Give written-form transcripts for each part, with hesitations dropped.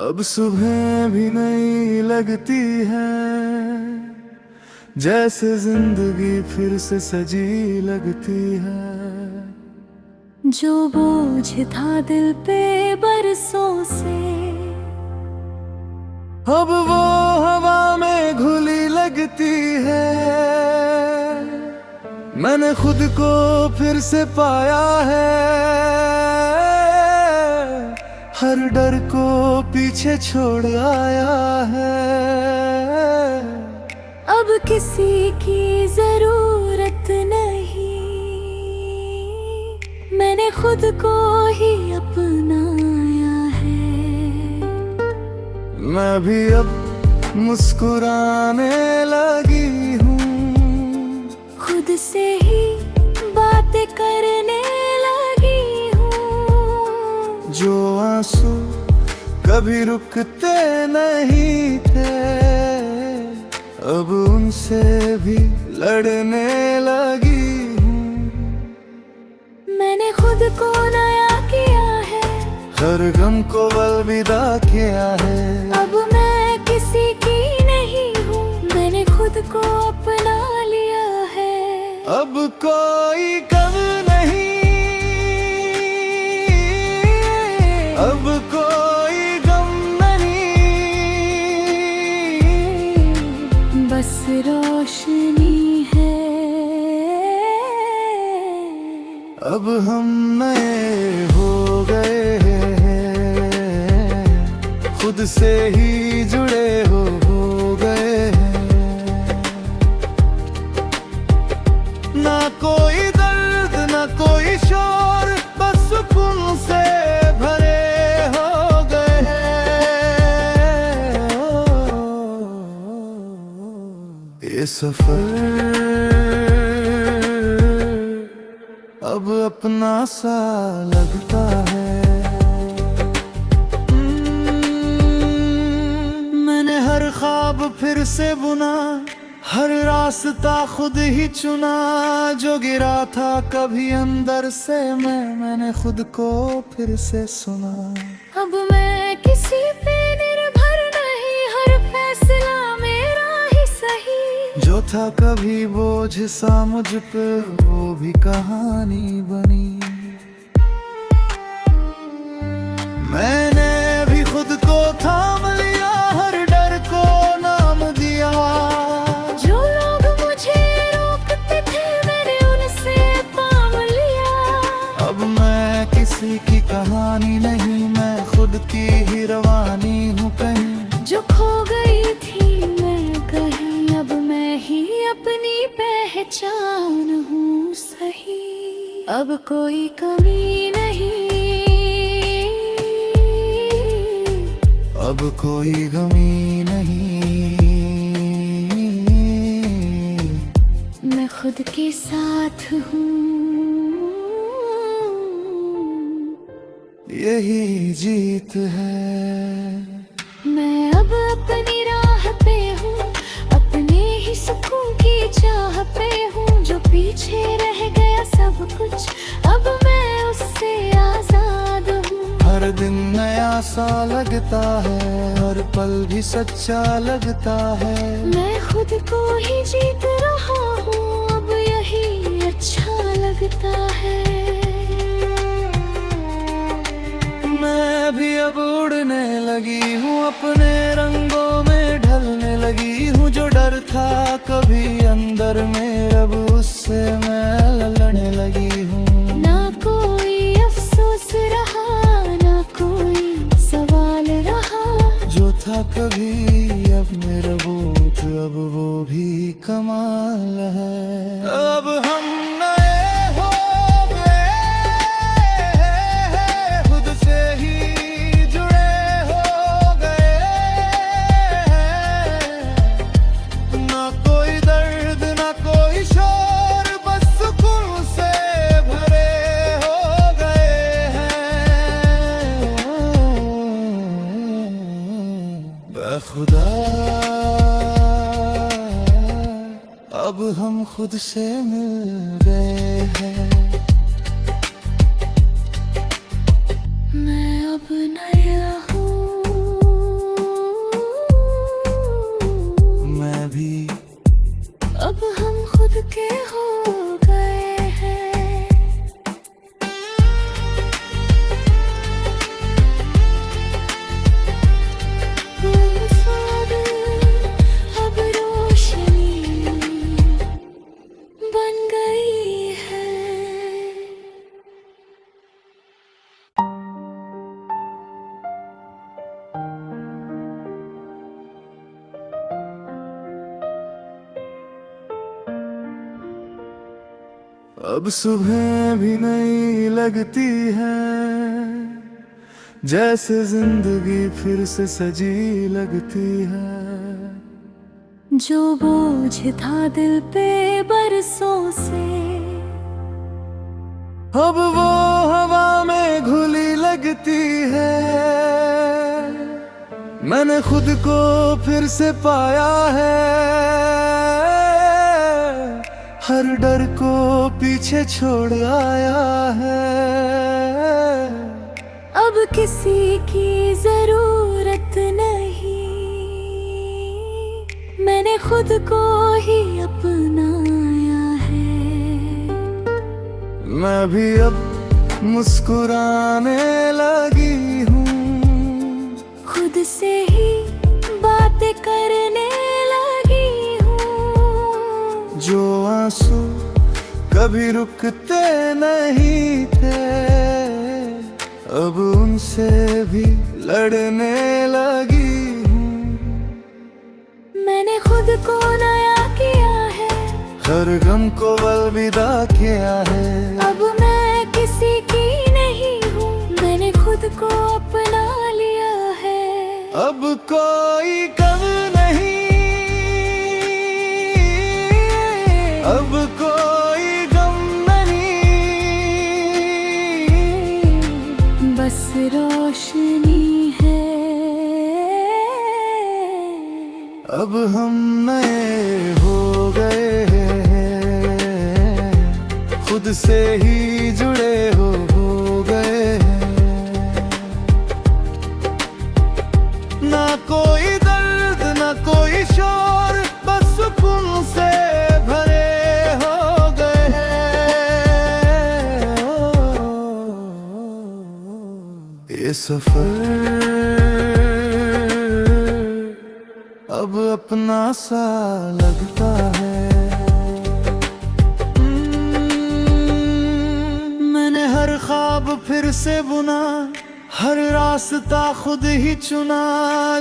अब सुबह भी नहीं लगती है, जैसे जिंदगी फिर से सजी लगती है। जो बोझ था दिल पे बरसों से, अब वो हवा में घुली लगती है। मैंने खुद को फिर से पाया है, हर डर को पीछे छोड़ आया है। अब किसी की जरूरत नहीं, मैंने खुद को ही अपनाया है। मैं भी अब मुस्कुराने लगी हूँ, खुद से ही बातें करने लगी हूँ। जो आंसू कभी रुकते नहीं थे, अब उनसे भी लड़ने लगी हूँ। मैंने खुद को नया किया है, हर गम को अलविदा किया है। अब मैं किसी की नहीं हूँ, मैंने खुद को अपना लिया है। अब कोई गम नहीं, अब कोई गम नहीं, बस रोशनी है। अब हम नए हो गए हैं, खुद से ही जुड़े हो गए हैं। ना कोई दर्द ना कोई शोर, बस सुकून से भरे हो गए हैं। ये सफर अब अपना सा लगता है। मैंने हर ख्वाब फिर से बुना, हर रास्ता खुद ही चुना। जो गिरा था कभी अंदर से मैंने खुद को फिर से सुना। अब मैं किसी पे निर्भर नहीं, हर फैसला मेरा ही सही। जो था कभी बोझ सा मुझ पे, वो भी कहानी बनी। मैंने भी खुद को थाम लिया, हर डर को नाम दिया। जो लोग मुझे रोकते थे, मैंने उनसे काम लिया। अब मैं किसी की कहानी नहीं, मैं खुद की ही रवानी हूँ कहीं। जो खो गई थी मैं कहीं, अब मैं ही अपनी पहचान हूँ सही। अब कोई कमी नहीं, अब कोई गमी नहीं, मैं खुद के साथ हूँ। यही जीत है। मैं अब अपनी राह पे हूँ, अपने ही सुकून की चाह पे हूँ। जो पीछे रह गया सब कुछ, अब मैं उससे आजाद हूँ। हर दिन नया सा लगता है, हर पल भी सच्चा लगता है। मैं खुद को ही जीत रहा हूँ, अब यही अच्छा लगता है। मैं भी अब उड़ने लगी हूँ, अपने रंगों में ढलने लगी हूँ। जो डर था कभी अंदर में, अब उससे मैं लड़ने लगी हूँ। ना कोई अफसोस रहा, ना कोई सवाल रहा। जो था कभी अब मेरा बोझ, अब वो भी कमाल है। अब हम नए हो गए हैं, खुद से ही जुड़े हो गए हैं। ना कोई दर्द ना कोई शोर, बस सुकून से भरे हो गए हैं। खुदा अब हम खुद से मिल गए हैं। मैं अब नया हूँ। अब सुबह भी नहीं लगती है, जैसे जिंदगी फिर से सजी लगती है। जो बोझ था दिल पे बरसों से, अब वो हवा में घुली लगती है। मैंने खुद को फिर से पाया है, हर डर को पीछे छोड़ आया है। अब किसी की जरूरत नहीं, मैंने खुद को ही अपनाया है। मैं भी अब मुस्कुराने लगी हूँ, खुद से ही बातें करने लगी हूँ। जो आंसू कभी रुकते नहीं थे, अब उनसे भी लड़ने लगी हूँ। मैंने खुद को नया किया है, हर गम को अलविदा किया है। अब मैं किसी की नहीं हूँ, मैंने खुद को अपना लिया है। अब कोई कम नहीं, अब कोई गम नहीं, बस रोशनी है। अब हम नए हो गए हैं, खुद से ही जुड़े हो गए हैं। ना कोई दर्द ना कोई शोर, बस सुकून से भरे हो गए हैं। ये सफर अब अपना सा लगता है। मैंने हर ख्वाब फिर से बुना, हर रास्ता खुद ही चुना।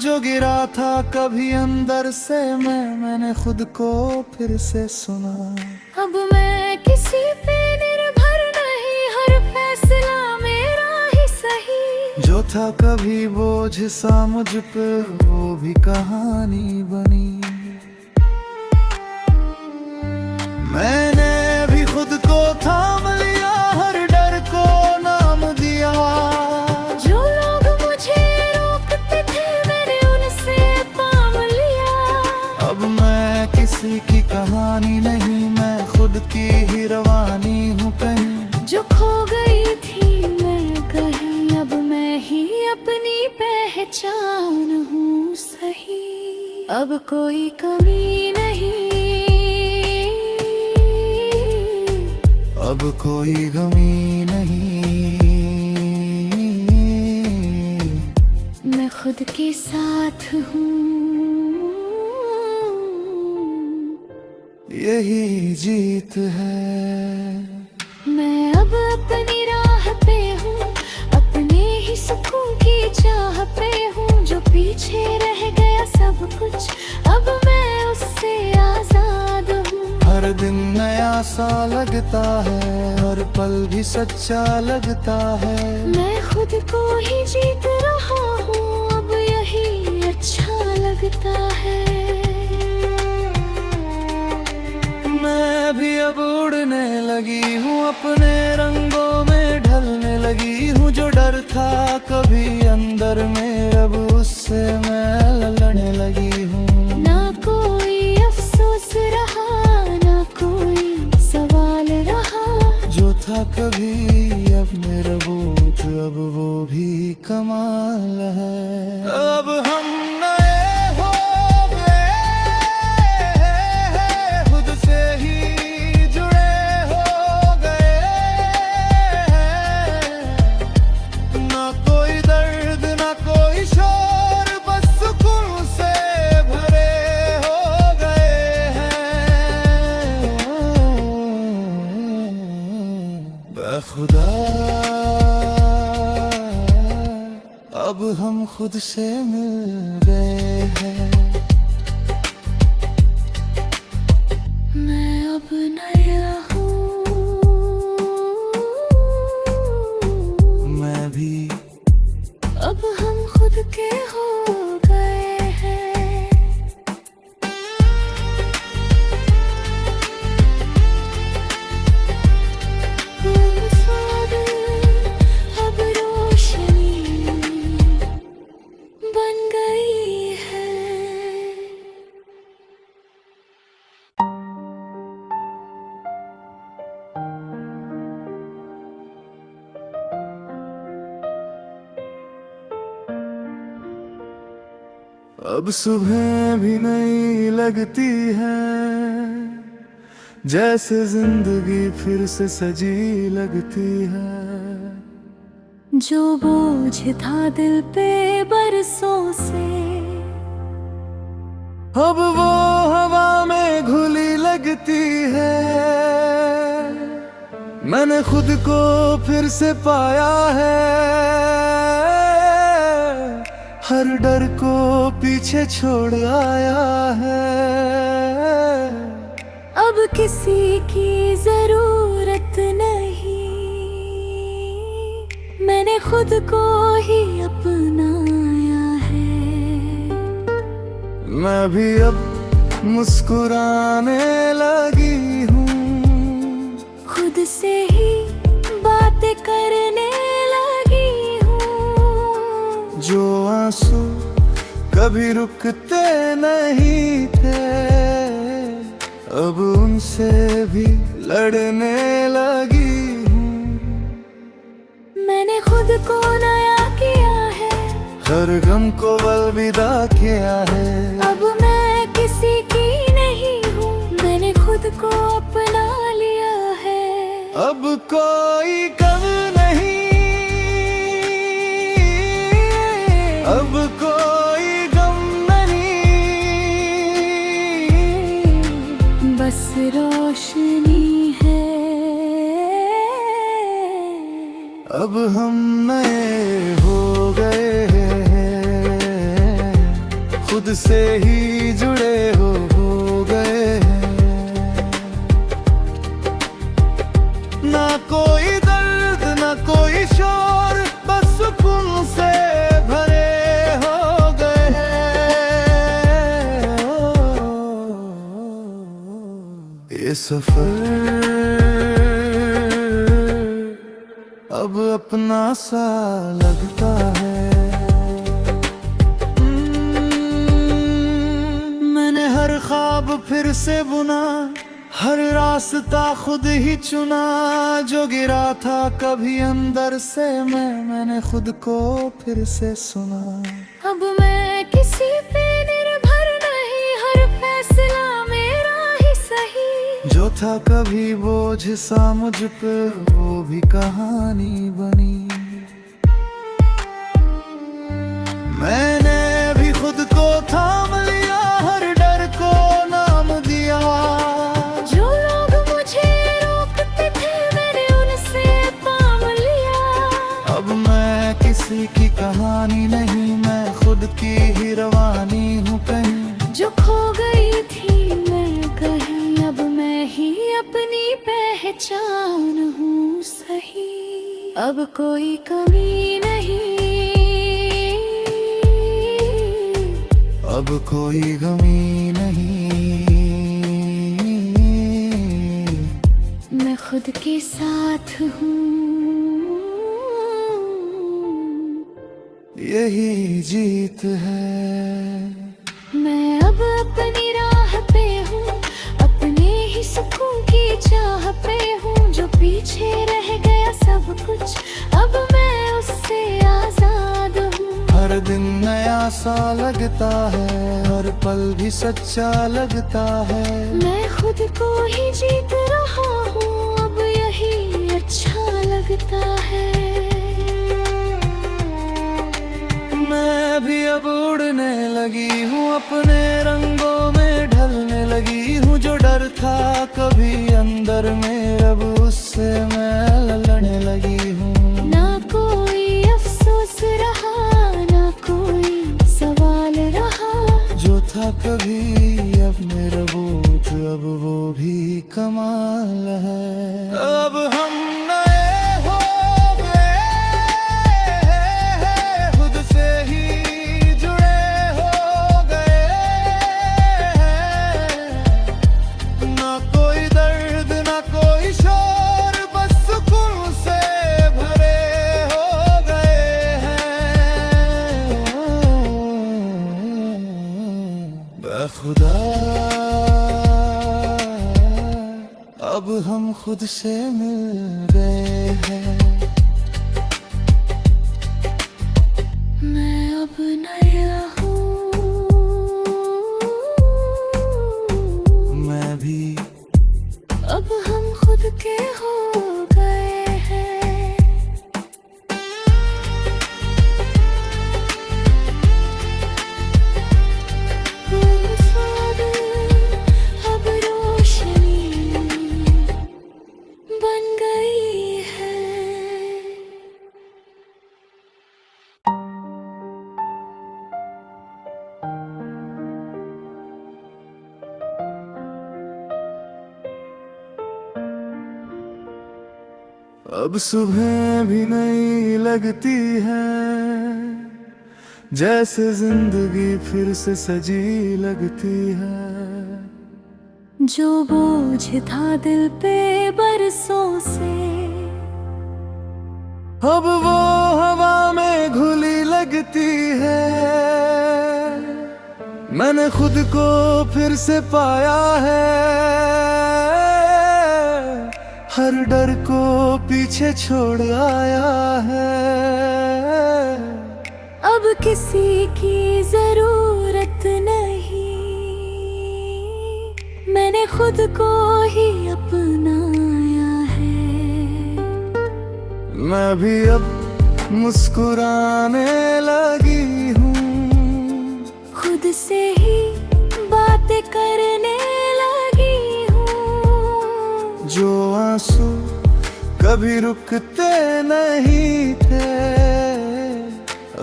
जो गिरा था कभी अंदर से मैंने खुद को फिर से सुना। अब मैं किसी पे निर्भर नहीं, हर फैसला मेरा ही सही। जो था कभी बोझ सा मुझ पे, वो भी कहानी बनी। मैंने भी खुद को थाम लिया, हर डर को नाम दिया। जो लोग मुझे रोकते थे, मैंने उनसे काम लिया। अब मैं किसी की कहानी नहीं, मैं खुद की ही रवानी हूँ कहीं। जो खो गई थी मैं कहीं, अब मैं ही अपनी पहचान हूँ सही। अब कोई कमी नहीं, अब कोई गमी नहीं, मैं खुद के साथ हूँ। यही जीत है। मैं अब अपनी राह पे हूँ, अपने ही सुकून की चाह पे हूँ। जो पीछे रह गया सब कुछ, अब मैं उससे आजाद हूँ। हर दिन नया सा लगता है, हर पल भी सच्चा लगता है। मैं खुद को ही जीत रहा हूँ, अब यही अच्छा लगता है। मैं भी अब उड़ने लगी हूँ, अपने रंगों में ढलने लगी हूँ। जो डर था कभी अंदर में, अब उससे मैं लड़ने लगी हूँ। ना कोई अफसोस रहा, ना कोई सवाल रहा। जो था कभी अब मेरा बूथ, अब वो भी कमाल है। अब हम नए हो गए हैं, खुद से ही जुड़े हो गए हैं। ना कोई दर्द ना कोई शोर, बस सुकून से भरे हो गए हैं। खुदा अब हम खुद से मिल गए हैं। मैं अब नया हूँ। अब सुबह भी नहीं लगती है, जैसे जिंदगी फिर से सजी लगती है। जो बोझ था दिल पे बरसों से, अब वो हवा में घुली लगती है। मैंने खुद को फिर से पाया है, हर डर को पीछे छोड़ आया है। अब किसी की जरूरत नहीं, मैंने खुद को ही अपनाया है। मैं भी अब मुस्कुराने लगी हूँ, खुद से ही बातें करने लगी हूँ। जो आंसू कभी रुकते नहीं थे, अब उनसे भी लड़ने लगी हूँ। मैंने खुद को नया किया है, हर गम को अलविदा किया है। अब मैं किसी की नहीं हूँ, मैंने खुद को अपना लिया है। अब कोई गम नहीं, अब कोई गम नहीं, बस रोशनी है। अब हम नए हो गए हैं, खुद से ही जुड़े हो गए हैं। ना कोई दर्द ना कोई शोर, बस सुकून से भरे हो गए हैं। ये सफर अब अपना सा लगता है। मैंने हर ख्वाब फिर से बुना, हर रास्ता खुद ही चुना। जो गिरा था कभी अंदर से मैंने खुद को फिर से सुना। अब मैं किसी पे निर्भर नहीं, हर फैसला मेरा ही सही। जो था कभी बोझ सा मुझ पे, वो भी कहानी बनी। मैंने भी खुद को थाम लिया, हर डर को नाम दिया। जो लोग मुझे रोकते थे, मैंने उनसे काम लिया। अब मैं किसी की कहानी नहीं, मैं खुद की ही रवानी हूँ कहीं। जो खो गई थी मैं कहीं, अब मैं ही अपनी पहचान हूँ सही। अब कोई कमी नहीं, अब कोई गमी नहीं, मैं खुद के साथ हूँ। यही जीत है। मैं अब अपनी राह पे हूँ, अपने ही सुकून की चाह पे हूँ। जो पीछे रह गया सब कुछ, अब मैं उससे आजाद हूँ। हर दिन नया सा लगता है, हर पल भी सच्चा लगता है। मैं खुद को ही जीत रहा हूँ, अब यही अच्छा लगता है। मैं भी अब उड़ने लगी हूँ, अपने रंगों में ढलने लगी हूँ। जो डर था कभी अंदर में, अब उससे मैं लड़ने लगी हूँ। ना कोई अफसोस रहा, ना कोई सवाल रहा। जो था कभी अब मेरा बोझ, अब वो भी कमाल है। अब हम नए हो गए हैं, खुद से ही जुड़े हो गए हैं। ना कोई दर्द ना कोई शोर, बस सुकून से भरे हो गए हैं। खुदा अब हम खुद से मिल गए हैं। मैं अब नया हूँ। अब सुबह भी नहीं लगती है, जैसे जिंदगी फिर से सजी लगती है। जो बोझ था दिल पे बरसों से, अब वो हवा में घुली लगती है। मैंने खुद को फिर से पाया है, हर डर को पीछे छोड़ आया है। अब किसी की जरूरत नहीं, मैंने खुद को ही अपनाया है। मैं भी अब मुस्कुराने लगी हूँ, खुद से ही बातें करने लगी हूँ। जो आंसू कभी रुकते नहीं थे,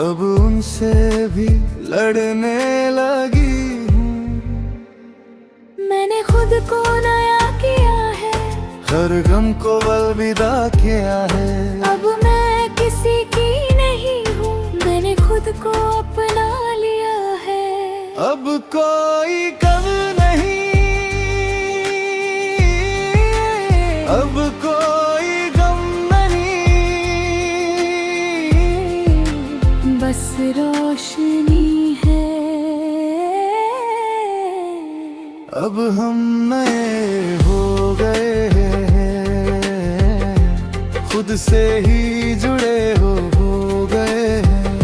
अब उनसे भी लड़ने लगी हूँ। मैंने खुद को नया किया है, हर गम को अलविदा किया है। अब मैं किसी की नहीं हूँ, मैंने खुद को अपना लिया है। अब कोई कम नहीं, अब कोई गम नहीं, बस रोशनी है। अब हम नए हो गए हैं, खुद से ही जुड़े हो गए हैं।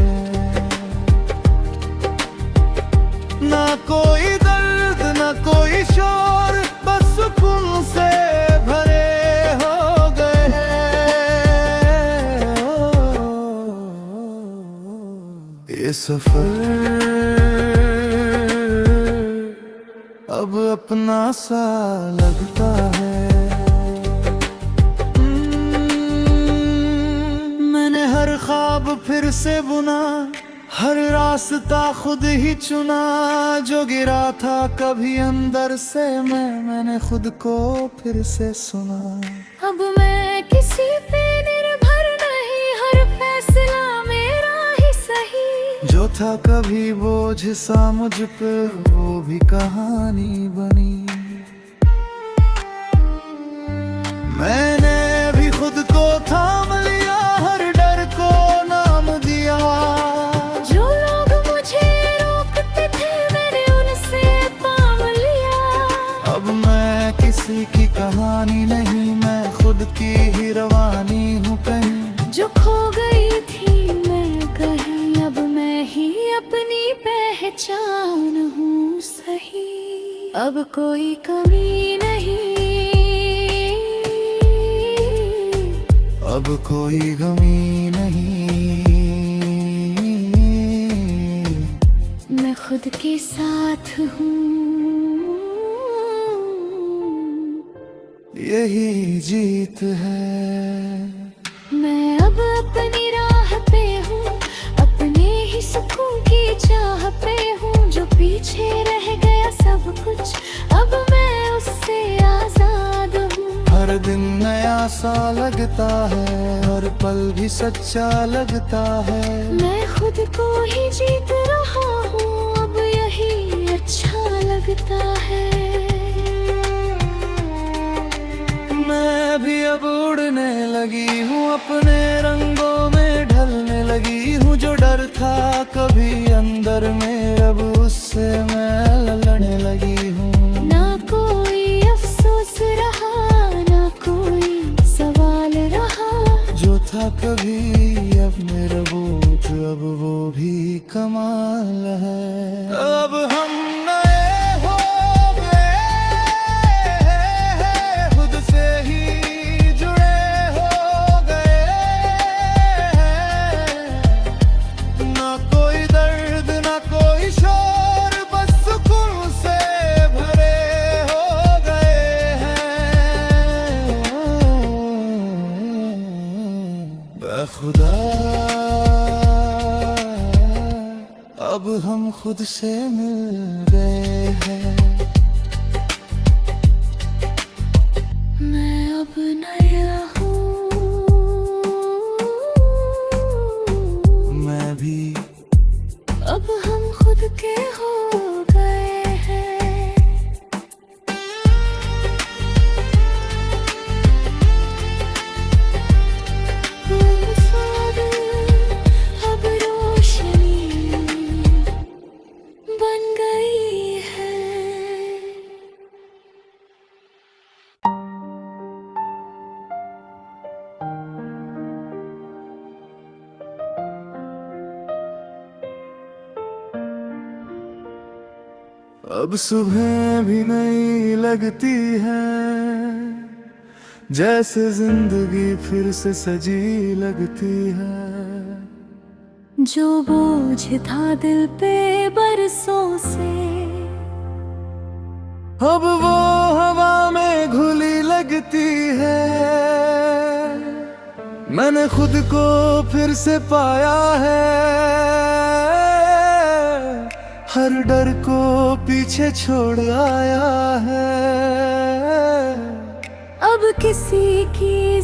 ना कोई दर्द ना कोई शोर, बस सुकून से भरे हो गए हैं। ये सफर अब अपना सा लगता है। मैंने हर ख्वाब फिर से बुना, हर रास्ता खुद ही चुना। जो गिरा था कभी अंदर से मैंने खुद को फिर से सुना। अब मैं किसी पे निर्भर नहीं, हर फैसला मेरा ही सही। जो था कभी बोझ सा मुझ पे, वो भी कहानी बनी। मैंने भी खुद को थाम लिया, हर डर को नाम दिया। जो लोग मुझे रोकते थे, मैंने उनसे काम लिया। अब मैं किसी की कहानी नहीं, मैं खुद की ही रवानी हूँ कहीं। जो खो गई थी मैं कहीं, अब मैं ही अपनी पहचान हूँ सही। अब कोई कमी नहीं, अब कोई गमी नहीं, मैं खुद के साथ हूँ। यही जीत है। मैं अब अपनी राह पे हूँ, अपने ही सुकून की चाह पे हूँ। जो पीछे रह गया सब कुछ, अब मैं उससे आजाद हूँ। हर दिन नया सा लगता है, हर पल भी सच्चा लगता है। मैं खुद को ही जीत रहा हूँ, अब यही अच्छा लगता है। मैं भी अब उड़ने लगी हूँ, अपने रंगों में ढलने लगी हूँ। जो डर था कभी अंदर में, अब उससे मैं लड़ने लगी हूँ। ना कोई अफसोस रहा, ना कोई सवाल रहा। जो था कभी अब मेरा बोझ, अब वो भी कमाल है। अब हम नए हो गए हैं, खुद से ही जुड़े हो गए हैं। ना कोई दर्द ना कोई शोर, बस सुकून से भरे हो गए हैं। खुदा अब हम खुद से मिल गए हैं। मैं अब नया हूँ। अब सुबह भी नई लगती है, जैसे जिंदगी फिर से सजी लगती है। जो बोझ था दिल पे बरसों से, अब वो हवा में घुली लगती है। मैंने खुद को फिर से पाया है, हर डर को पीछे छोड़ आया है। अब किसी की